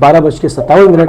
12:57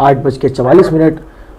8:44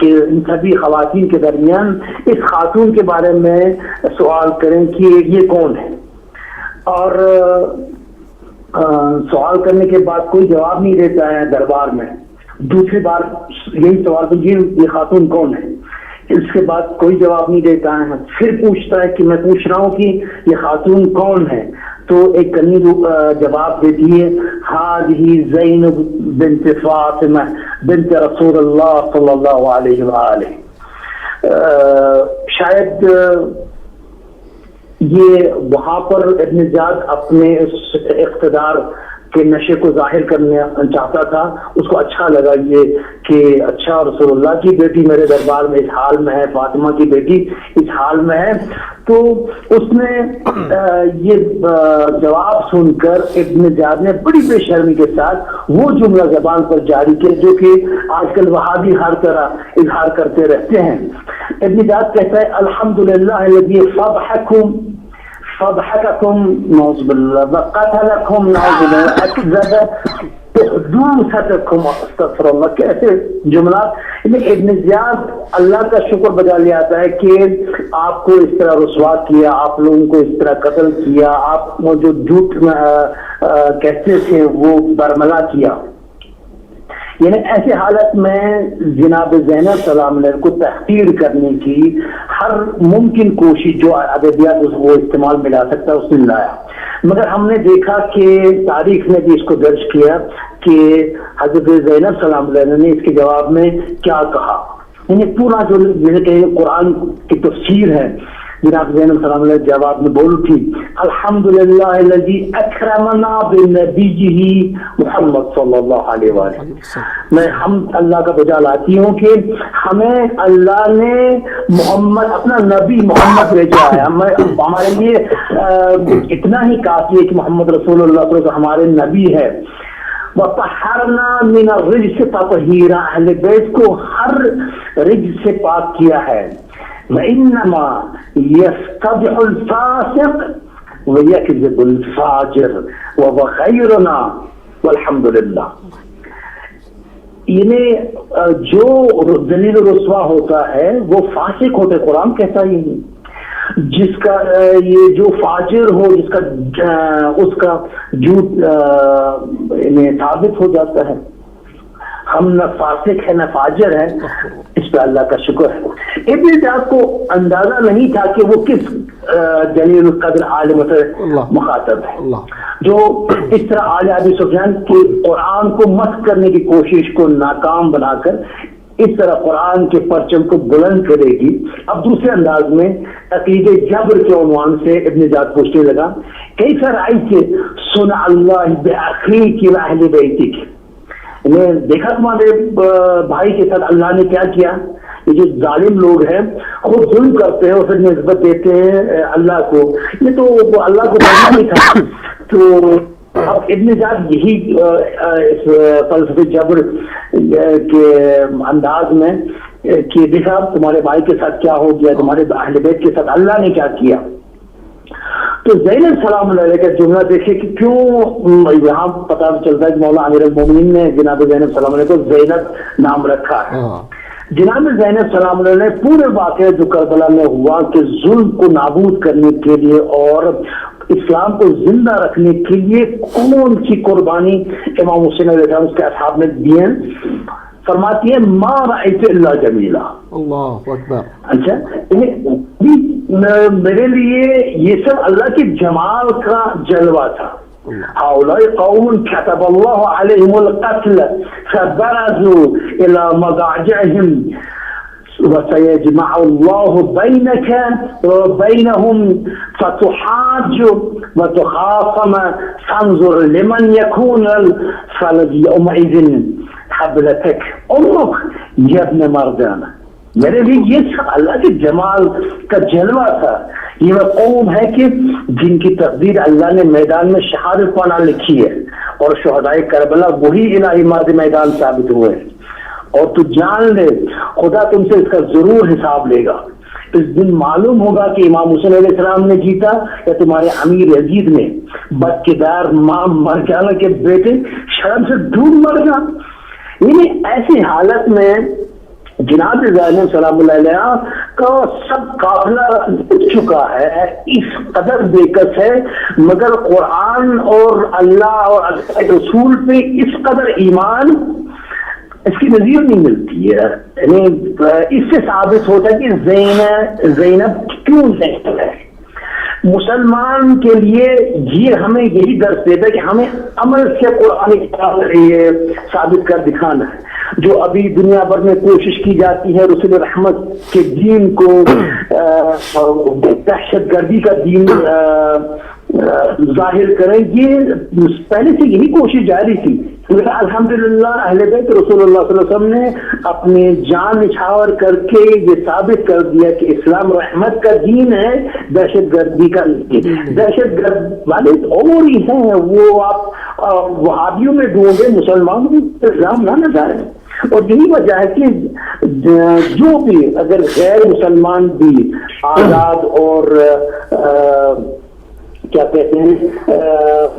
کہ ان سبھی خواتین کے درمیان اس خاتون کے بارے میں سوال کریں کہ یہ کون ہے، اور سوال کرنے کے بعد کوئی جواب نہیں دیتا ہے دربار میں. دوسری بار یہی سوال پوچھیے یہ خاتون کون ہے، اس کے بعد کوئی جواب نہیں دیتا ہے. پھر پوچھتا ہے کہ میں پوچھ رہا ہوں کہ یہ خاتون کون ہے، تو ایک کنی جواب دیتی ہے ہذہ زینب بنت فاطمہ بنت رسول اللہ صلی اللہ علیہ وآلہ. شاید یہ وہاں پر ابن زیاد اپنے اس اقتدار کے نشے کو ظاہر کرنا چاہتا تھا. اس کو اچھا لگا یہ کہ اچھا رسول اللہ کی بیٹی میرے دربار میں اس حال میں ہے، فاطمہ کی بیٹی اس حال میں ہے. تو اس نے یہ جواب سن کر ابن زیاد نے بڑی بے شرمی کے ساتھ وہ جملہ زبان پر جاری کیا جو کہ آج کل وہابی ہر طرح اظہار کرتے رہتے ہیں. ابن زیاد کہتا ہے الحمدللہ الذی فضحککم نعوذ باللہ وقتلکم نعوذ باللہ اکذب حدوثتکم استغفر اللہ. کیسے جملات. ابن زیاد اللہ کا شکر بجا لے آتا ہے کہ آپ کو اس طرح رسوا کیا، آپ لوگوں کو اس طرح قتل کیا، آپ جو جھوٹ کہتے تھے وہ برملا کیا. یعنی ایسے حالت میں جناب زینب سلام علیہ کو تحقیر کرنے کی ہر ممکن کوشش جو ادبیات وہ استعمال میں لا سکتا ہے اس نے لایا. مگر ہم نے دیکھا کہ تاریخ نے بھی اس کو درج کیا کہ حضرت زینب سلام علیہ نے اس کے جواب میں کیا کہا. یعنی پورا جو جیسے کہ قرآن کی تفسیر ہے جناب زینب سلام علیہ جواب میں بول تھی الحمدللہ الذی اکرمنا بنبیہ محمد صلی اللہ علیہ وآلہ. میں حمد اللہ کا بجا لاتی ہوں کہ ہمیں اللہ نے محمد اپنا نبی محمد بھیجا ہے. ہمارے لیے اتنا ہی کافی ہے کہ محمد رسول اللہ صلی اللہ علیہ وسلم ہمارے نبی ہے. وَطَهَّرْنَا مِنَ الرِّجْسِ تَطْهِيرًا اہل بیت کو ہر رجس سے پاک کیا ہے. وَإِنَّمَا يَسْتَبِحُ الْفَاسِقُ وَيَكْذِبُ الْفَاجِرُ وَهُوَ خَيْرُنَا وَالْحَمْدُ لِلَّهِ. یعنی جو ذلیل و رسوا ہوتا ہے وہ فاسق ہوتا ہے. قرآن کہتا ہی نہیں. جس کا یہ جو فاجر ہو جس کا اس کا جھوٹ ثابت ہو جاتا ہے. ہم نہ فاسق ہے نہ فاجر ہے. اس پہ اللہ کا شکر ہے. ابن زیاد کو اندازہ نہیں تھا کہ وہ کس جلیل القدر عالم سے مخاطب ہے جو اس طرح آل ابی سفیان کے قرآن کو مسخ کرنے کی کوشش کو ناکام بنا کر اس طرح قرآن کے پرچم کو بلند کرے گی. اب دوسرے انداز میں عقید جبر کے عنوان سے ابن زیاد پوچھنے لگا کیف رأیت صنع اللہ بأخیک و اہل بیتک. دیکھا تمہارے بھائی کے ساتھ اللہ نے کیا کیا. یہ جو ظالم لوگ ہیں خود ظلم کرتے ہیں اور پھر نسبت دیتے ہیں اللہ کو. یہ تو اللہ کو پڑھنا نہیں تھا. تو اب ابن زیاد یہی اس فلسفے جبر کے انداز میں کہ دیکھا تمہارے بھائی کے ساتھ کیا ہو گیا، تمہارے اہل بیت کے ساتھ اللہ نے کیا کیا. تو زینب سلام علیہ کا جملہ دیکھیں کہ کیوں یہاں پتہ چلتا ہے کہ مولا امیر المومنین نے جناب زینب سلام علیہ کو زینب نام رکھا ہے. جناب زینب سلام علیہ نے پورے واقعہ جو کربلا میں ہوا کہ ظلم کو نابود کرنے کے لیے اور اسلام کو زندہ رکھنے کے لیے کون سی قربانی امام حسین علیہ السلام اس کے اصحاب نے دیے. فرماتی ہے ما رأیت الا جمیلا. اللہ اکبر. اچھا میرے لیے یہ سب اللہ کے جمال کا جلوہ تھا. هؤلاء قوم كتب الله عليهم القتل فبرزوا الى مضاجعهم وسيجمع الله بينك وبينهم فتحاج وتخاصم فانظر لمن يكون الفلج يومئذ حبلتك امك يا ابن مردان. میرے لیے یہ سب اللہ کے جمال کا جلوہ تھا. یہ وہ قوم ہے کہ جن کی تقدیر اللہ نے میدان میں شہادت پانا لکھی ہے اور شہدائے کربلا وہی الہی مرد میدان ثابت ہوئے. اور تو جان لے خدا تم سے اس کا ضرور حساب لے گا. اس دن معلوم ہوگا کہ امام حسین علیہ السلام نے جیتا یا تمہارے امیر یزید نے. بدکردار ماں مر جانا کے بیٹے شرم سے ڈوب مر جا. یعنی ایسی حالت میں جناب زینب سلام اللہ علیہ کا سب قافلہ اٹھ چکا ہے، اس قدر بےکس ہے، مگر قرآن اور اللہ اور اللہ کے رسول پہ اس قدر ایمان اس کی نظیر نہیں ملتی ہے. یعنی اس سے ثابت ہوتا ہے کہ زینب کیوں زینب ہے. مسلمان کے لیے یہ ہمیں یہی درس دیتا ہے کہ ہمیں عمل سے قرآن یہ ثابت کر دکھانا ہے. جو ابھی دنیا بھر میں کوشش کی جاتی ہے رسول رحمت کے دین کو دہشت گردی کا دین ظاہر کریں، یہ پہلے سے یہی کوشش جاری تھی. الحمدللہ اہل بیت رسول اللہ صلی اللہ علیہ وسلم نے اپنے جان نچھاور کر کے یہ ثابت کر دیا کہ اسلام رحمت کا دین ہے، دہشت گردی کا نہیں. دہشت گرد والے اور ہی ہیں، وہ آپ وہابیوں میں ڈھونڈے، مسلمانوں میں الزام نہ لگائیں. اور یہی وجہ ہے کہ جو بھی اگر غیر مسلمان بھی آزاد اور کیا کہتے ہیں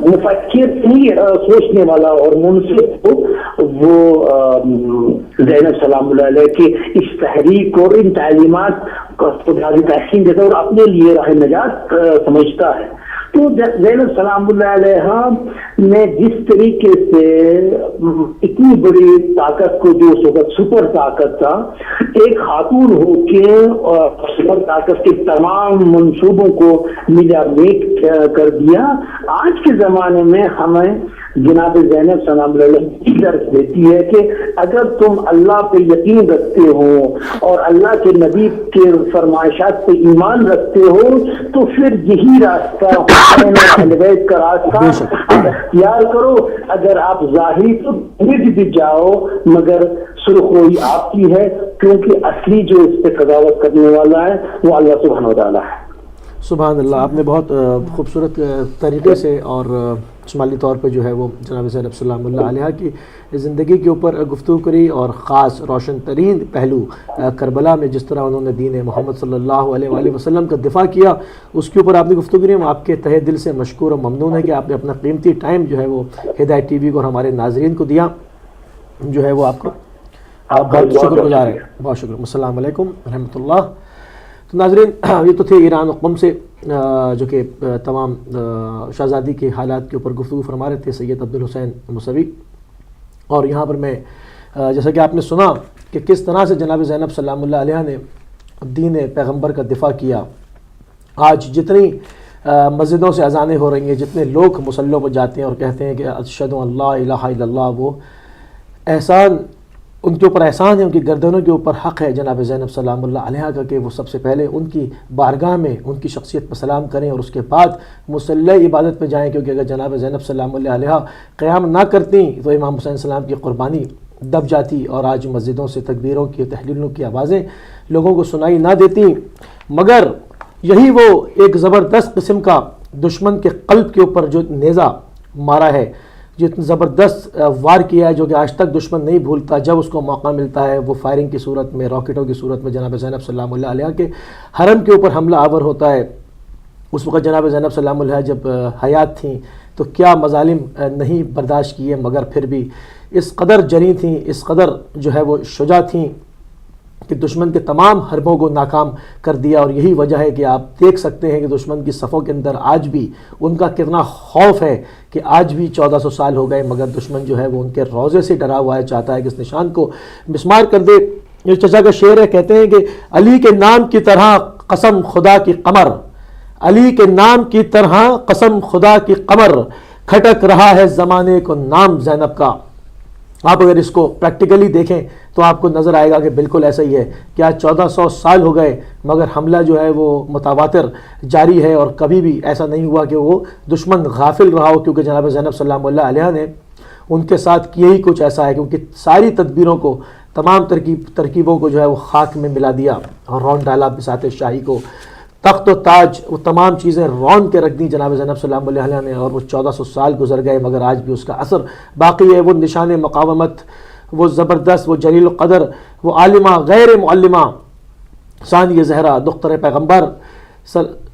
مفکر نہیں سوچنے والا اور منصف ہو، وہ زینب سلام اللہ علیہ کے اس تحریک اور ان تعلیمات کو تحسین دیتا ہے اور اپنے لیے راہ نجات سمجھتا ہے. تو زینب سلام اللہ علیہ نے جس طریقے سے اتنی بڑی طاقت کو، جو اس وقت سپر طاقت تھا، ایک خاتون ہو کے سپر طاقت کے تمام منصوبوں کو ملا میٹ کر دیا. آج کے زمانے میں ہمیں جناب زینب سلام اللہ درس دیتی ہے کہ اگر تم اللہ پہ یقین رکھتے ہو اور اللہ کے نبی کے فرمائشات پہ ایمان رکھتے ہو تو پھر یہی راستہ اہل بیت کا راستہ آپ اختیار کرو. اگر آپ ظاہری تو بھی جاؤ مگر سرخروئی آپ کی ہے، کیونکہ اصلی جو اس پہ قضاوت کرنے والا ہے وہ اللہ سبحانہ و تعالیٰ ہے. سبحان اللہ. آپ نے بہت خوبصورت طریقے سے اور شمالی طور پہ جو ہے وہ جناب زینب سلام اللہ علیہ کی زندگی کے اوپر گفتگو کری، اور خاص روشن ترین پہلو کربلا میں جس طرح انہوں نے دین محمد صلی اللہ علیہ وآلہ وسلم کا دفاع کیا، اس کے اوپر آپ نے گفتگو کری. ہم آپ کے تہہ دل سے مشکور اور ممنون ہے کہ آپ نے اپنا قیمتی ٹائم جو ہے وہ ہدایت ٹی وی کو اور ہمارے ناظرین کو دیا، جو ہے وہ آپ کو بہت شکر گزار ہے. بہت شکر. السلام علیکم ورحمۃ اللہ. تو ناظرین، یہ تو تھے ایران و قم سے جو کہ تمام شہزادی کے حالات کے اوپر گفتگو فرما رہے تھے سید عبدالحسین موسوی. اور یہاں پر میں جیسا کہ آپ نے سنا کہ کس طرح سے جناب زینب سلام اللہ علیہ نے دین پیغمبر کا دفاع کیا. آج جتنی مسجدوں سے اذانیں ہو رہی ہیں، جتنے لوگ مصلوں پر جاتے ہیں اور کہتے ہیں کہ اشہد ان لا الہ الا اللہ، وہ احسان ان کے اوپر احسان ہے، ان کی گردنوں کے اوپر حق ہے جناب زینب سلام اللہ علیہ کا کہ وہ سب سے پہلے ان کی بارگاہ میں ان کی شخصیت پر سلام کریں اور اس کے بعد مصلی عبادت پہ جائیں. کیونکہ اگر جناب زینب سلام اللہ علیہ قیام نہ کرتی تو امام حسین السلام کی قربانی دب جاتی اور آج مسجدوں سے تکبیروں کی تحلیلوں کی آوازیں لوگوں کو سنائی نہ دیتی. مگر یہی وہ ایک زبردست قسم کا دشمن کے قلب کے اوپر جو نیزہ مارا ہے، جتنا زبردست وار کیا ہے، جو کہ آج تک دشمن نہیں بھولتا. جب اس کو موقع ملتا ہے وہ فائرنگ کی صورت میں، راکٹوں کی صورت میں جناب زینب سلام اللہ علیہ کے حرم کے اوپر حملہ آور ہوتا ہے. اس وقت جناب زینب سلام اللہ جب حیات تھیں تو کیا مظالم نہیں برداشت کیے، مگر پھر بھی اس قدر جری تھیں، اس قدر جو ہے وہ شجاع تھیں کہ دشمن کے تمام حربوں کو ناکام کر دیا. اور یہی وجہ ہے کہ آپ دیکھ سکتے ہیں کہ دشمن کی صفوں کے اندر آج بھی ان کا کتنا خوف ہے کہ آج بھی 1400 سال ہو گئے مگر دشمن جو ہے وہ ان کے روزے سے ڈرا ہوا ہے، چاہتا ہے کہ اس نشان کو مسمار کر دے. یہ چچا کا شعر ہے، کہتے ہیں کہ علی کے نام کی طرح قسم خدا کی قمر، علی کے نام کی طرح قسم خدا کی قمر، کھٹک رہا ہے زمانے کو نام زینب کا. آپ اگر اس کو پریکٹیکلی دیکھیں تو آپ کو نظر آئے گا کہ بالکل ایسا ہی ہے کہ آج 1400 سال ہو گئے مگر حملہ جو ہے وہ متواتر جاری ہے، اور کبھی بھی ایسا نہیں ہوا کہ وہ دشمن غافل رہا ہو. کیونکہ جناب زینب سلام اللہ علیہ نے ان کے ساتھ کیا ہی کچھ ایسا ہے کہ ان کی ساری تدبیروں کو، تمام ترکیبوں کو جو ہے وہ خاک میں ملا دیا اور رون ڈالا بساط شاہی کو. تخت و تاج، وہ تمام چیزیں رون کے رکھ دیں جناب زینب سلام اللہ علیہ نے، اور وہ 1400 سال گزر گئے مگر آج بھی اس کا اثر باقی ہے. وہ نشان مقاومت، وہ زبردست، وہ جلیل القدر، وہ عالمہ غیر معلمہ ثانیہ زہرا دختر پیغمبر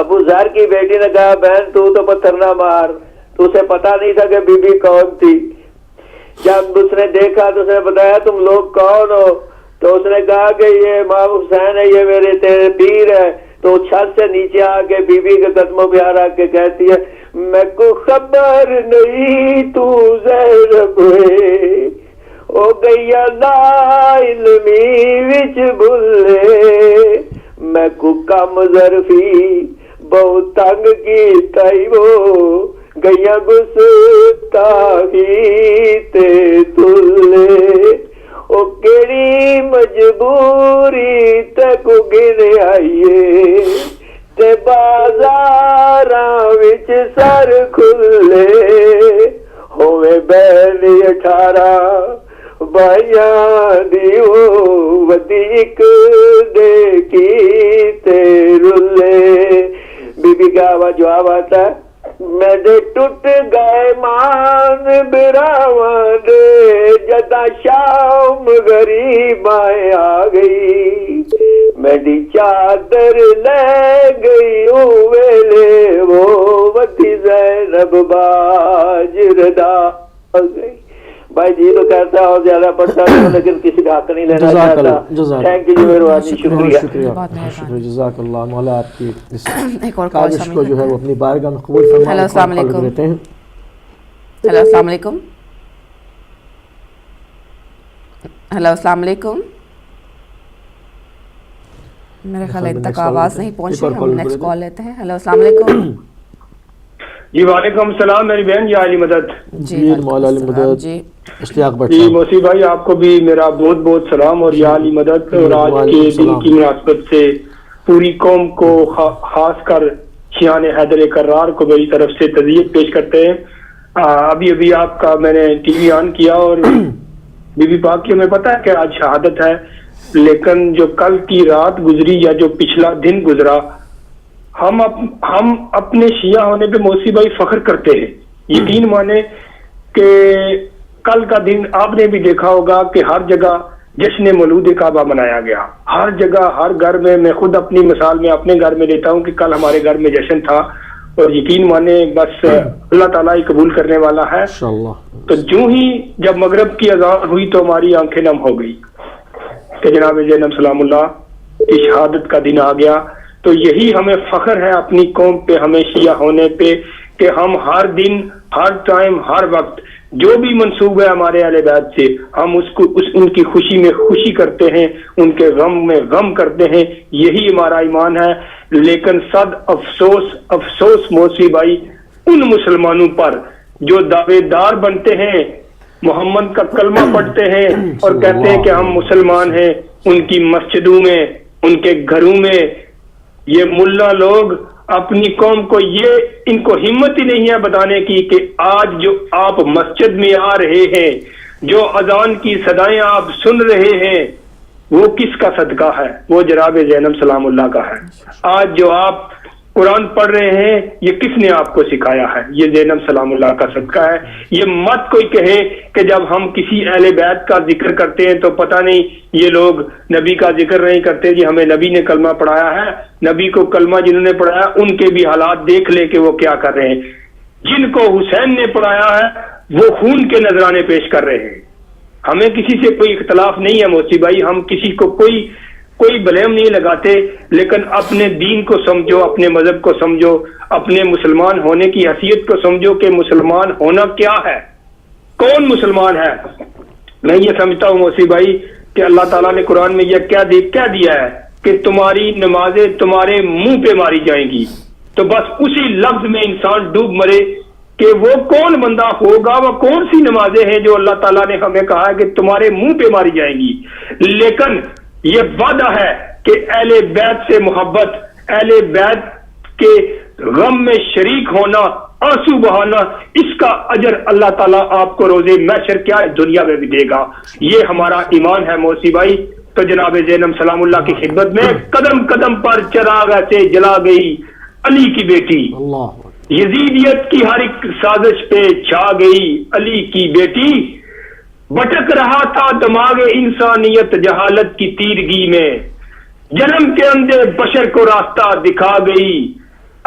ابو ذر کی بیٹی نے کہا بہن تو پتھر نہ مار, تو اسے پتا نہیں تھا کہ بی بی کون تھی. جب اس نے دیکھا تو اس نے بتایا تم لوگ کون ہو؟ تو اس نے کہا کہ یہ امام حسین ہے, یہ میرے تیرے پیر ہے. تو چھت سے نیچے آ کے بی بی کے قدموں پہ آ کے کہتی ہے میں کو خبر نہیں تو زینب ہے, او گیا لا علمی وچ بھلے, میں کو کم ظرفی بہت تنگ کی تائی وہ گیا گستاخی تے تلے, او کیڑی مجبوری تے کو گن آئیے تے بازاراں وچ سر کھلے, ہوے بہن 18 بھائیاں دی او ودیک دے کی تے رلے. بی بی کا آواز جواب آتا ہے میرے ٹوٹ گئے مان براواں دے جدا شام غریب آ گئی, میری چادر لے گئی او ویلے وہ ودی زینب باجردا گئی. بھائی جی تو کہتا ہے اور زیادہ پڑھتا ہوں لیکن کسی کا حق نہیں لینا چاہتا. تھینک یو مہربانی, شکریہ جزاک اللہ. مولا آپ کی اس کاوش کو جو ہے وہ اپنی بارگاہ میں قبول فرمائے. ہیلو السلام علیکم. ہیلو السلام علیکم. ہیلو السلام علیکم. میرے خیال ہے تک آواز نہیں پہنچ رہی, ہم نیکسٹ کال لیتے ہیں. ہیلو السلام علیکم. جی وعلیکم السلام میری بہن یا علی مدد. جی مولا علی مدد. جی اشتیاق بٹ جی موسی بھائی آپ کو بھی میرا بہت بہت سلام اور یا علی مدد. اور آج کے دن کی مناسبت سے پوری قوم کو خاص کر شیعان حیدر کرار کو میری طرف سے تعزیت پیش کرتے ہیں. ابھی آپ کا میں نے ٹی وی آن کیا اور بی بی پاک کی ہمیں پتہ ہے کہ آج شہادت ہے, لیکن جو کل کی رات گزری یا جو پچھلا دن گزرا ہم اپنے شیعہ ہونے پہ موسی بھائی فخر کرتے ہیں. یقین مانے کہ کل کا دن آپ نے بھی دیکھا ہوگا کہ ہر جگہ جشن مولود کعبہ منایا گیا, ہر جگہ ہر گھر میں خود اپنی مثال میں اپنے گھر میں لیتا ہوں کہ کل ہمارے گھر میں جشن تھا, اور یقین مانے بس اللہ تعالیٰ ہی قبول کرنے والا ہے. تو جو ہی جب مغرب کی اذان ہوئی تو ہماری آنکھیں نم ہو گئی کہ جناب زینب سلام اللہ کی شہادت کا دن آ گیا. تو یہی ہمیں فخر ہے اپنی قوم پہ, ہمیں شیعہ ہونے پہ, کہ ہم ہر دن ہر ٹائم ہر وقت جو بھی منسوب ہے ہمارے اہل بیت سے ہم ان کی خوشی میں خوشی کرتے ہیں, ان کے غم میں غم کرتے ہیں. یہی ہمارا ایمان ہے. لیکن صد افسوس موسی بھائی ان مسلمانوں پر جو دعوے دار بنتے ہیں, محمد کا کلمہ پڑھتے ہیں اور کہتے ہیں کہ ہم مسلمان ہیں, ان کی مسجدوں میں ان کے گھروں میں یہ ملا لوگ اپنی قوم کو ان کو ہمت ہی نہیں ہے بتانے کی کہ آج جو آپ مسجد میں آ رہے ہیں, جو اذان کی صدائیں آپ سن رہے ہیں, وہ کس کا صدقہ ہے؟ وہ جناب زینب سلام اللہ کا ہے. آج جو آپ قرآن پڑھ رہے ہیں یہ کس نے آپ کو سکھایا ہے؟ یہ زینب سلام اللہ کا صدقہ ہے. یہ مت کوئی کہے کہ جب ہم کسی اہل بیت کا ذکر کرتے ہیں تو پتہ نہیں یہ لوگ نبی کا ذکر نہیں کرتے. جی ہمیں نبی نے کلمہ پڑھایا ہے, نبی کو کلمہ جنہوں نے پڑھایا ان کے بھی حالات دیکھ لے کہ وہ کیا کر رہے ہیں. جن کو حسین نے پڑھایا ہے وہ خون کے نذرانے پیش کر رہے ہیں. ہمیں کسی سے کوئی اختلاف نہیں ہے موسی بھائی, ہم کسی کو کوئی بلیم نہیں لگاتے, لیکن اپنے دین کو سمجھو, اپنے مذہب کو سمجھو, اپنے مسلمان ہونے کی حیثیت کو سمجھو کہ مسلمان ہونا کیا ہے, کون مسلمان ہے. میں یہ سمجھتا ہوں موسی بھائی کہ اللہ تعالیٰ نے قرآن میں یہ کیا دیا ہے کہ تمہاری نمازیں تمہارے منہ پہ ماری جائیں گی. تو بس اسی لفظ میں انسان ڈوب مرے کہ وہ کون بندہ ہوگا, وہ کون سی نمازیں ہیں جو اللہ تعالیٰ نے ہمیں کہا ہے کہ تمہارے منہ پہ ماری جائیں گی. لیکن یہ وعدہ ہے کہ اہل بیت سے محبت, اہل بیت کے غم میں شریک ہونا, آنسو بہانا, اس کا اجر اللہ تعالیٰ آپ کو روزے محشر کیا دنیا میں بھی دے گا. یہ ہمارا ایمان ہے موسی بھائی. تو جناب زینب سلام اللہ کی خدمت میں قدم قدم پر چراغ سے جلا گئی علی کی بیٹی, یزیدیت کی ہر ایک سازش پہ چھا گئی علی کی بیٹی. بھٹک رہا تھا دماغ انسانیت جہالت کی تیرگی میں, جنم کے اندھے بشر کو راستہ دکھا گئی.